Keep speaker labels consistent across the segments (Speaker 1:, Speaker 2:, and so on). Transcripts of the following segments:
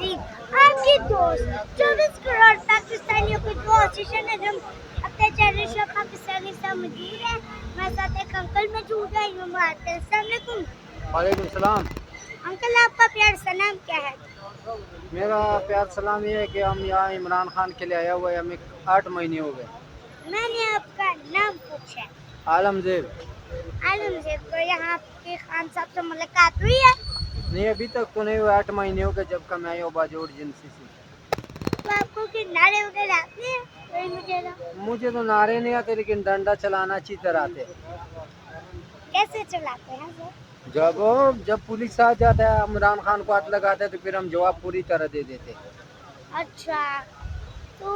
Speaker 1: नाज़रीन, आपके दोस्त 24 करोड़ पाकिस्तानियों की कोशिश नजम अपने चैनल शो पाकिस्तानी से मौजूद है। मेरे साथ एक अंकल मौजूद है। अस्सलाम वालेकुम।
Speaker 2: वालेकुम सलाम।
Speaker 1: अंकल, आपका प्यार सा नाम क्या है?
Speaker 2: मेरा प्यार सलाम ये है कि हम यहाँ इमरान खान के लिए आया हुआ है, हमें 8 महीने हो गए।
Speaker 1: मैंने आपका नाम पूछा।
Speaker 2: आलमजेब।
Speaker 1: आलमगीर, तो यहाँ आपके खान साहब से मुलाकात हुई है?
Speaker 2: नहीं, अभी तक तो नहीं हुआ, 8 महीने हो गए जब का मैं आया हूँ बाजोड़ एजेंसी से।
Speaker 1: तो आपको कि नारे वगैरह आते हैं? कोई मुझे ना।
Speaker 2: मुझे तो नारे नहीं आते, लेकिन डंडा चलाना अच्छी तरह आते।
Speaker 1: कैसे चलाते हैं सर?
Speaker 2: जब पुलिस आ जाता है, इमरान खान को हाथ लगाता है, तो फिर हम जवाब पूरी तरह दे देते।
Speaker 1: अच्छा, तो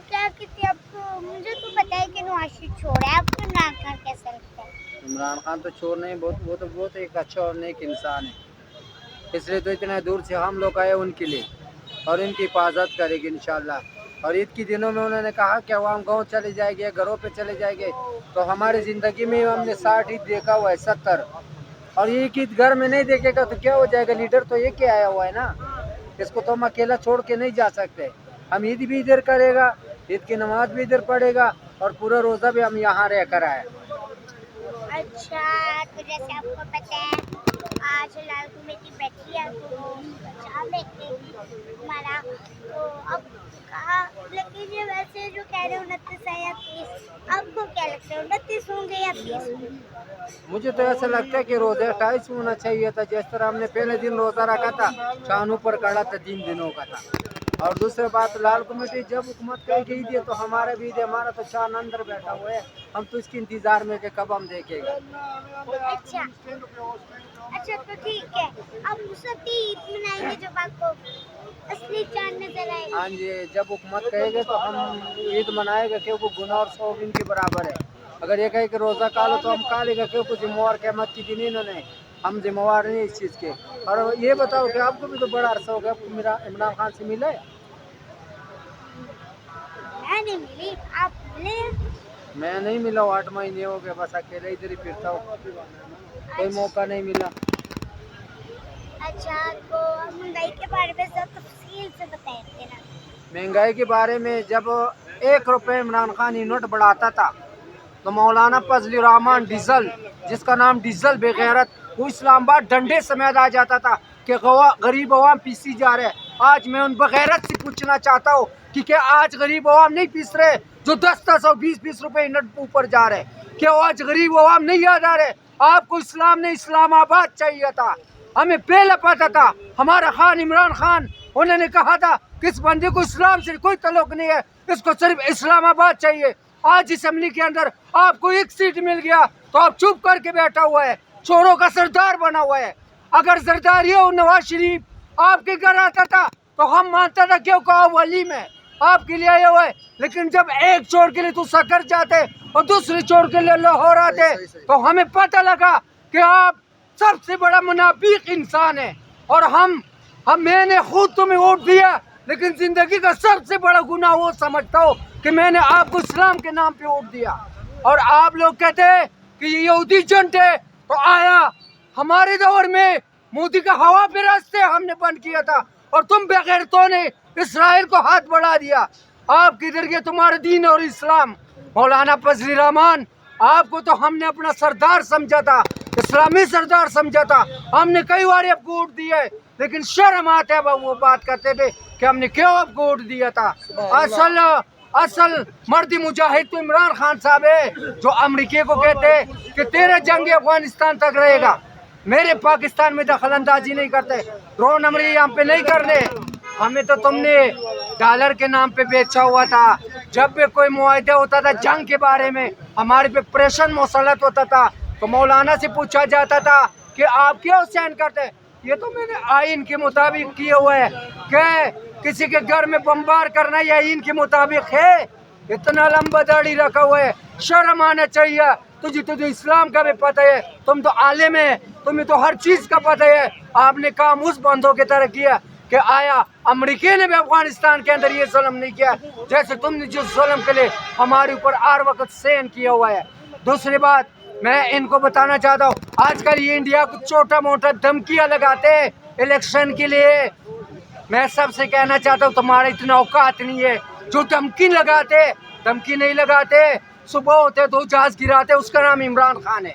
Speaker 1: क्या कहते आपको, मुझे तो पता है कि नवाज शरीफ छोड़ है, आपको इमरान खान कैसा लगता है?
Speaker 2: इमरान खान तो चोर नहीं, वो तो बहुत एक अच्छा और नेक इंसान है, इसलिए तो इतना दूर से हम लोग आए उनके लिए, और इनकी हिफाजत करेगी इंशाल्लाह। और ईद के दिनों में उन्होंने कहा कि अवाम गांव चले जाएंगे, घरों पे चले जाएंगे, तो हमारी ज़िंदगी में हमने 60 ईद देखा हुआ है, 70, और एक ईद घर में नहीं देखेगा तो क्या हो जाएगा। लीडर तो ये के आया हुआ है ना, इसको तो हम अकेला छोड़ के नहीं जा सकते। हम ईद भी इधर करेगा, ईद की नमाज भी इधर पढ़ेगा, और पूरा रोज़ा भी हम यहाँ रह कर आए।
Speaker 1: अच्छा, तो जैसे आपको पता है आज लाल कमेटी बैठी है, तो वो बचा लेते हमारा, तो अब कहा, लेकिन ये वैसे जो कह रहे 29 है या 30, आपको क्या लगता है 29 होंगे या 30 होंगे?
Speaker 2: मुझे तो ऐसा लगता है कि रोज़ा 28 होना चाहिए था, जिस तरह हमने पहले दिन रोज़ा रखा था, चांद ऊपर कड़ा था, 3 दिनों का था। और दूसरी बात, लाल कमेटी जब हुकूमत कही गई थी तो हमारा भी है, हमारा तो चांद अंदर बैठा हुआ है, हम तो इसके इंतजार में कि कब हम देखेगा।
Speaker 1: अच्छा, अच्छा, तो ठीक है, आप उस वक्त ही ईद मनाएंगे जब आपको असली चांद नजर आएगा?
Speaker 2: हाँ जी, जब हुकूमत कहेगा तो हम ईद मनाएगा, क्योंकि गुनाह और सौब इनके बराबर है। अगर ये कहे कि रोज़ा कालो तो हम खा लेगा, क्योंकि जिम्मेवार क़यामत की दिन इन्होंने, हम जिम्मेवार नहीं इस चीज़ के। और ये बताओ कि आपको भी तो बड़ा अरसा हो गया, आपको मेरा इमरान खान से मिला है?
Speaker 1: मैं नहीं मिली, आप मिले?
Speaker 2: मैं नहीं मिला हूँ, 8 महीने हो गए, बस अकेले इधर ही फिरता हूँ, कोई मौका नहीं मिला।
Speaker 1: अच्छा, तो आप महंगाई के बारे में सब तफसील से बताएंगे ना?
Speaker 2: महंगाई के बारे में, जब 1 रुपये इमरान खान यूनिट बढ़ाता था, तो मौलाना फजल रहमान डीजल, जिसका नाम डीजल बेगैरत, वो इस्लामाबाद डंडे समेत आ जाता था कि गरीब अवाम पीसी जा रहे। आज मैं उन बगैरत से पूछना चाहता हूँ कि क्या आज गरीब अवाम नहीं पीस रहे, जो 10-10 और 20-20 रुपए यूनिट ऊपर जा रहे? क्या आज गरीब अवाम नहीं याद आ रहे? आपको इस्लाम ने इस्लामाबाद चाहिए था, हमें पहले पता था। हमारा खान इमरान खान, उन्होंने कहा था कि इस बंदे को इस्लाम से कोई तल्लुक नहीं है, इसको सिर्फ इस्लामाबाद चाहिए। आज असेंबली के अंदर आपको 1 सीट मिल गया तो आप चुप करके बैठा हुआ है, चोरों का सरदार बना हुआ है। अगर सरदार ये नवाज शरीफ आपके घर आता था तो हम मानता था क्यों कहा वली में आपके लिए आया हुआ है, लेकिन जब एक चोर के लिए तू सकर जाते और दूसरे चोर के लिए लाहौर आते, तो हमें पता लगा कि आप सबसे बड़ा मुनाफिक इंसान है। और मैंने खुद तुम्हें वोट दिया, लेकिन जिंदगी का सबसे बड़ा गुनाह वो समझता हूँ कि मैंने आपको इस्लाम के नाम पे वोट दिया। और आप लोग कहते हैं कि ये यहूदी जंट है, तो आया हमारे दौर में मोदी का हवा पे रास्ते हमने बंद किया था, और तुम बेगैरतों ने इसराइल को हाथ बढ़ा दिया। आप किधर गए तुम्हारे दीन और इस्लाम? मौलाना फजल रहमान, आपको तो हमने अपना सरदार समझा था, इस्लामी सरदार समझा था, हमने कई बार आपको वोट दिया है, लेकिन शर्म आता है वो बात करते थे कि हमने क्यों आपको वोट दिया था। असल मर्दी मुजाहिद तो इमरान खान साहब है, जो अमेरिका को कहते हैं कि तेरा जंग अफगानिस्तान तक रहेगा, मेरे पाकिस्तान में दखल अंदाजी नहीं करते, ड्रोन हमने यहाँ पे नहीं करने। हमें तो तुमने डॉलर के नाम पे बेचा हुआ था। जब भी कोई मुआहदा होता था जंग के बारे में, हमारे पे प्रेशर मुसलत होता था, तो मौलाना से पूछा जाता था कि आप क्यों सहन करते? ये तो मैंने आइन के मुताबिक किया हुआ है, कि किसी के घर में बमबार करना ये आइन के मुताबिक है। इतना लंबा दाढ़ी रखा हुआ है, शर्म आना चाहिए तुझे इस्लाम का भी पता है, तुम तो आलिम है, तुम्हें तो हर चीज का पता है। आपने काम उस बंदों की तरह किया कि आया अमेरिका ने भी अफगानिस्तान के अंदर ये जुल्म नहीं किया जैसे तुमने जिस जुल्म के लिए हमारे ऊपर हर वक्त सहन किया हुआ है। दूसरी बात, मैं इनको बताना चाहता हूँ, आजकल ये इंडिया को छोटा मोटा धमकियां लगाते हैं इलेक्शन के लिए। میں سب سے کہنا چاہتا ہوں تمہارا اتنا اوقات نہیں ہے جو دھمکی لگاتے، دھمکی نہیں لگاتے، صبح ہوتے تو جہاز گراتے، اس کا نام عمران خان ہے.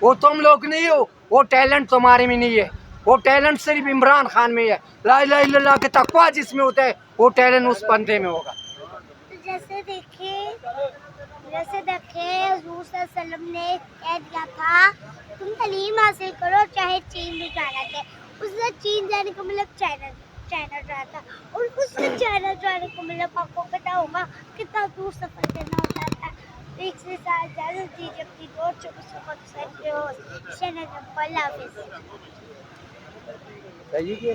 Speaker 2: وہ تم لوگ نہیں ہو، وہ ٹیلنٹ تمہارے میں نہیں ہے، وہ ٹیلنٹ صرف عمران خان میں ہے. لا الہ الا اللہ کے تقویٰ جس میں ہوتا ہے وہ ٹیلنٹ اس بندے میں ہوگا.
Speaker 1: جیسے دیکھیں حضور صلی اللہ علیہ وسلم نے کہہ دیا تھا تم تعلیم حاصل کرو چاہے چین میں جانا تھا. اس نے چین جانے کا مطلب چائنا جانا تھا، اور اس سے چائنا جانے کا مطلب آپ کو پتا ہوگا کتنا دور سفر کرنا ہوتا تھا. ایک سے ساتھ اجازت دیجیے اپنی دوست کو سفر اللہ حافظ.
Speaker 2: صحیح ہے.